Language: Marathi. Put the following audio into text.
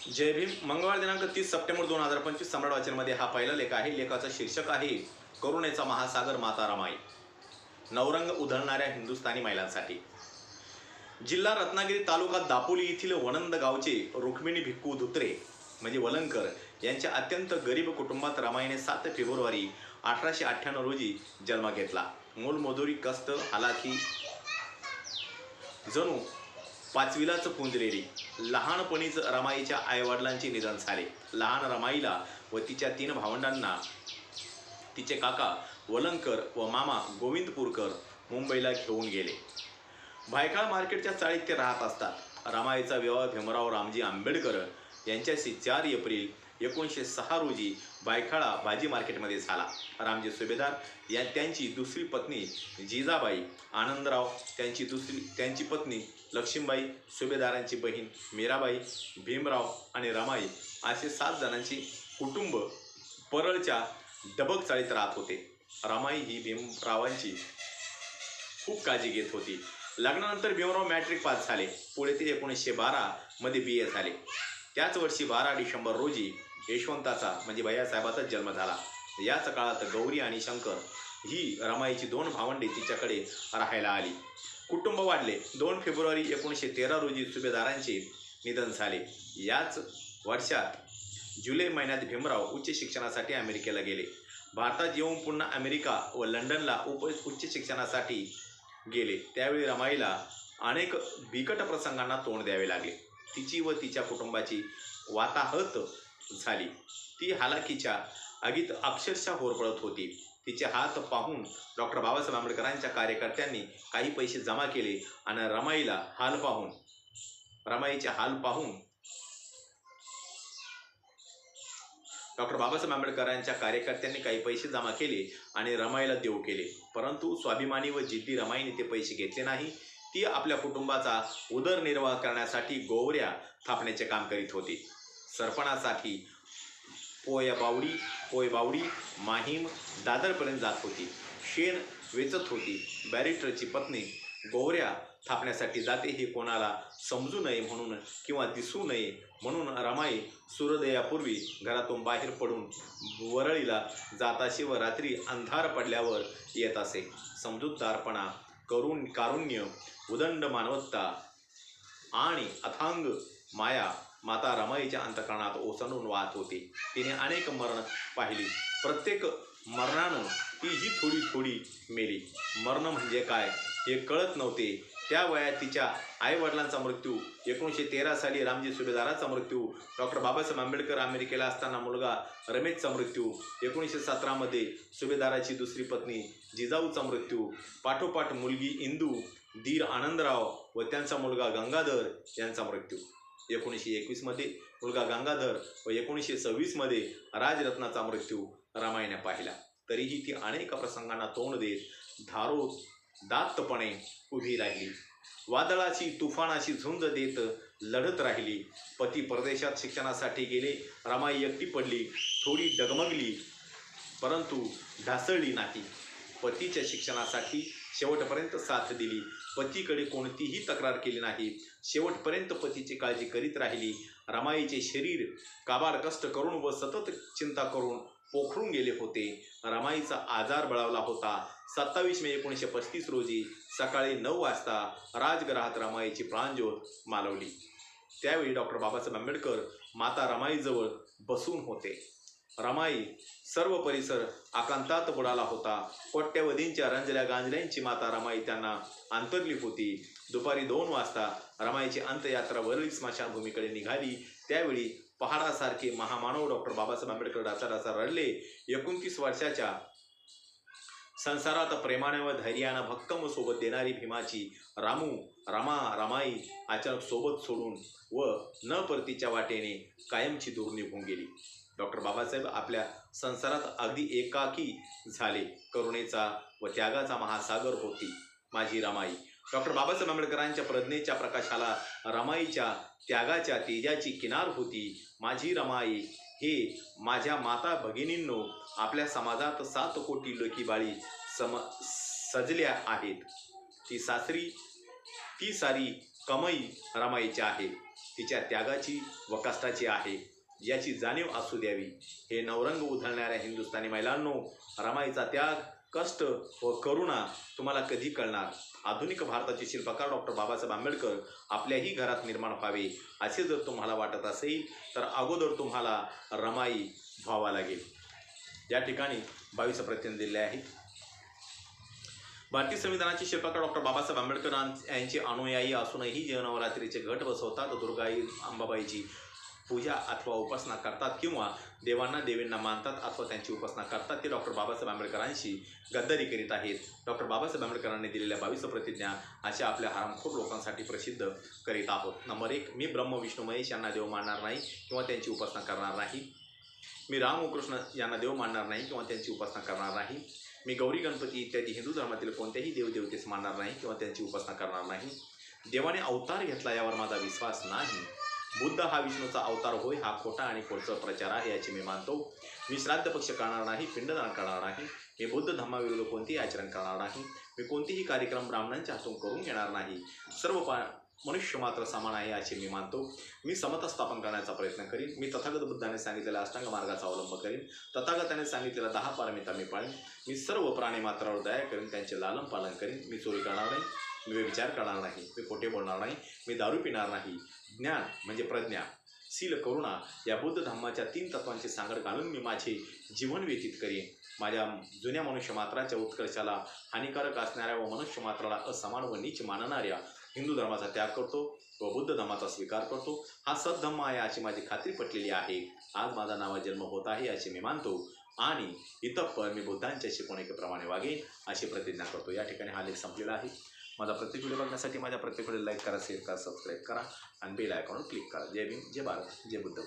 जय भीम. मंगळवार दिनांक 30 सप्टेंबर 2025 सम्राट वाचनमध्ये हा पहिला लेख आहे. लेखाचं शीर्षक आहे करुणेचा महासागर माता रमाई. नवरंग उधळणाऱ्या हिंदुस्थानी महिलांसाठी. जिल्हा रत्नागिरी, तालुका दापोली येथील वनंद गावचे रुक्मिणी भिक्खू धुत्रे म्हणजे वलंकर यांच्या अत्यंत गरीब कुटुंबात रमाईने 7 फेब्रुवारी 1898 रोजी जन्म घेतला. मोलमजुरी, कष्ट, हालाखी जणू पाचवीलाच पुंजलेली. लहानपणीच रमाईच्या आईवडिलांचे निधन झाले. लहान रमाईला व तिच्या 3 भावंडांना तिचे काका वलंकर व मामा गोविंदपूरकर मुंबईला घेऊन गेले. भायखळा मार्केटच्या चाळीत ते राहत असतात. रमाईचा विवाह भीमराव रामजी आंबेडकर यांच्याशी 4 एप्रिल 1906 रोजी भायखळा भाजी मार्केटमध्ये झाला. रामजी सुभेदार त्यांची दुसरी पत्नी जिजाबाई, आनंदराव त्यांची पत्नी लक्ष्मीबाई, सुभेदारांची बहीण मीराबाई, भीमराव आणि रमाई असे 7 जणांचे कुटुंब परळच्या डबक चाळीत राहत होते. रमाई ही भीमरावांची खूप काळजी घेत होती. लग्नानंतर भीमराव मॅट्रिक पास झाले. पुढे ते 1912 मध्ये BA झाले. त्याच वर्षी 12 डिसेंबर रोजी यशवंताचा म्हणजे भैयासाहेबाचा जन्म झाला. याच काळात गौरी आणि शंकर ही रमाईची 2 भावंडे तिच्याकडे राहायला आली. कुटुंब वाढले. 2 फेब्रुवारी 1913 रोजी सुभेदारांचे निधन झाले. याच वर्षात जुलै महिन्यात भीमराव उच्च शिक्षणासाठी अमेरिकेला गेले. भारतात येऊन पुन्हा अमेरिका व लंडनला उच्च शिक्षणासाठी गेले. त्यावेळी रमाईला अनेक बिकट प्रसंगांना तोंड द्यावे लागले. तिची व तिच्या कुटुंबाची वाताहत झाली. ती हालाकीच्या आगीत अक्षरशः होरपळत होती. तिचे हात पाहून डॉक्टर बाबासाहेब आंबेडकरांच्या कार्यकर्त्यांनी काही पैसे जमा केले आणि रमाईचे हाल पाहून डॉक्टर बाबासाहेब आंबेडकरांच्या कार्यकर्त्यांनी काही पैसे जमा केले आणि रमाईला देऊ केले. परंतु स्वाभिमानी व जिद्दी रमाईने ते पैसे घेतले नाही. ती आपल्या कुटुंबाचा उदरनिर्वाह करण्यासाठी गोवऱ्या थापण्याचे काम करीत होती. सरपणासाठी पोयबावडी, माहीम, दादरपर्यंत जात होती. शेण वेचत होती. बॅरिस्टरची पत्नी गोवऱ्या थापण्यासाठी जाते हे कोणाला समजू नये म्हणून किंवा दिसू नये म्हणून रमाई सूर्योदयापूर्वी घरातून बाहेर पडून वरळीला जात असे व रात्री अंधार पडल्यावर येत असे. समजूतदारपणा, कारुण्य, उदंड मानवता आणि अथांग माया माता रमाईच्या अंतःकरणात ओसंडून वाहत होती. तिने अनेक मरण पाहिली. प्रत्येक मरणानं तीही थोडी थोडी मेली. मरण म्हणजे काय हे कळत नव्हते. त्या वयात तिच्या आईवडिलांचा मृत्यू, 1913 साली रामजी सुभेदाराचा मृत्यू, डॉक्टर बाबासाहेब आंबेडकर अमेरिकेला असताना मुलगा रमेशचा मृत्यू, 1917 मध्ये सुभेदाराची दुसरी पत्नी जिजाऊचा मृत्यू, पाठोपाठ मुलगी इंदू, दीर आनंदराव व त्यांचा मुलगा गंगाधर यांचा मृत्यू, 1921 मध्ये मुलगा गंगाधर व 1926 मध्ये राजरत्नाचा मृत्यू रमाईने पाहिला. तरीही ती अनेक प्रसंगांना तोंड देत दात्तपणे उभी राहिली. वादळाची तुफानाची झुंज देत लढत राहिली. पती परदेशात शिक्षणासाठी गेले. रमाई एकटी पडली. थोडी डगमगली परंतु ढासळली नाही. पतीच्या शिक्षणासाठी शेवटपर्यंत साथ दिली. पतीकडे कोणतीही तक्रार केली नाही. शेवटपर्यंत पतीची काळजी करीत राहिली. रमाईचे शरीर काबाड कष्ट करून व सतत चिंता करून पोखरून गेले होते. रमाईचा आजार बळावला होता. 27 मे 1935 रोजी सकाळी 9 वाजता राजगृहात रमाईची प्राणज्योत मालवली. त्यावेळी डॉक्टर बाबासाहेब आंबेडकर माता रमाईजवळ बसून होते. रमाई सर्व परिसर आकांतात बुडाला होता. कोट्यवधींच्या रंजल्या गांजल्यांची माता रमाई त्यांना अंतरली होती. दुपारी 2 वाजता रमाईची अंत्ययात्रा वरळी स्मशानभूमीकडे निघाली. त्यावेळी पहाडासारखे महामानव डॉक्टर बाबासाहेब आंबेडकर डासाडासा रडले. 29 वर्षाच्या संसारात प्रेमाने व धैर्यानं भक्कम सोबत देणारी भीमाची रमाई अचानक सोबत सोडून व न परतीच्या वाटेने कायमची दूर निघून गेली. डॉक्टर बाबासाहेब आपल्या संसारात अगदी एकाकी झाले. करुणेचा व त्यागाचा महासागर होती माझी रमाई. डॉक्टर बाबासाहेब आंबेडकरांच्या प्रज्ञेच्या प्रकाशाला रमाईच्या त्यागाच्या तेजाची किनार होती. माझी रमाई हे माझ्या माता भगिनींनो, आपल्या समाजात 7 कोटी लेकी बाळी सजल्या आहेत. ती सारी कमाई रमाईची आहे. तिच्या त्यागाची व कष्टाची आहे याची जाणीव असू द्यावी. हे नवरंग उधळणाऱ्या हिंदुस्थानी महिलांनो, रमाईचा त्याग, कष्ट व करुणा तुम्हाला कधी कळणार? आधुनिक भारताचे शिल्पकार डॉक्टर बाबासाहेब आंबेडकर आपल्याही घरात निर्माण व्हावे असे जर तुम्हाला वाटत असेल तर अगोदर तुम्हाला रमाई व्हावा लागेल. या ठिकाणी 22 प्रतिनिधी दिले आहेत. भारतीय संविधानाचे शिल्पकार डॉक्टर बाबासाहेब आंबेडकर यांचे अनुयायी असूनही जे नवरात्रीचे घट बसवतात, दुर्गाई अंबाबाईची पूजा अथवा उपासना करतात किंवा देवांना देवींना मानतात अथवा त्यांची उपासना करतात, ते डॉक्टर बाबासाहेब आंबेडकरांशी गद्दारी करीत आहेत. डॉक्टर बाबासाहेब आंबेडकरांनी दिलेल्या 22 प्रतिज्ञा अशा आपल्या हरामखोर लोकांसाठी प्रसिद्ध करीत आहोत. नंबर 1, मी ब्रह्म विष्णू महेश यांना देव मानणार नाही किंवा त्यांची उपासना करणार नाही. मी राम व कृष्ण यांना देव मानणार नाही किंवा त्यांची उपासना करणार नाही. मी गौरी गणपती इत्यादी हिंदू धर्मातील कोणत्याही देवदेवतेस मानणार नाही किंवा त्यांची उपासना करणार नाही. देवाने अवतार घेतला यावर माझा विश्वास नाही. बुद्ध हा विष्णूचा अवतार होय हा खोटा आणि खोडचा प्रचार आहे याची मी मानतो. मी श्राद्ध पक्ष करणार नाही, पिंडदान करणार नाही. मी बौद्ध धर्माविरुद्ध कोणतेही आचरण करणार नाही. मी कोणतेही कार्यक्रम ब्राह्मणांच्या हातून करून घेणार नाही. सर्व मनुष्य मात्र समान आहे असे मी मानतो. मी समता स्थापन करण्याचा प्रयत्न करीन. मी तथागत बुद्धाने सांगितलेल्या अष्टांग मार्गाचा अवलंब करीन. तथागताने सांगितलेल्या 10 पारमिता मी पाळीन. मी सर्व प्राणी मात्रावर दया करीन, त्यांचे लालन पालन करीन. मी चोरी करणार नाही, मी विचार करणार नाही, मी खोटे बोलणार नाही, मी दारू पिणार नाही. ज्ञान म्हणजे प्रज्ञा, शील, करुणा या बुद्ध धम्माच्या 3 तत्वांची सांगड घालून मी माझे जीवन व्यतीत करीन. माझ्या जुन्या मनुष्य मात्राच्या उत्कर्षाला हानिकारक असणाऱ्या व मनुष्य मात्राला असमान व नीच मानणाऱ्या हिंदू धर्माचा त्याग करतो व बुद्ध धर्माचा स्वीकार करतो. हा सद्धम्म आहे अशी माझी खात्री पटलेली आहे. आज माझा नवा जन्म होत आहे असे मी मानतो आणि इतप्पर मी बुद्धांच्या शिकवणीप्रमाणे वागेन अशी प्रतिज्ञा करतो. या ठिकाणी हा लेख संपलेला आहे. माझा प्रत्येक व्हिडिओ बघण्यासाठी माझ्या प्रत्येक व्हिडिओ लाईक करा, शेअर करा, सबस्क्राईब करा आणि बेल आयकॉनवर क्लिक करा. जय भीम, जय भारत, जय बुद्ध.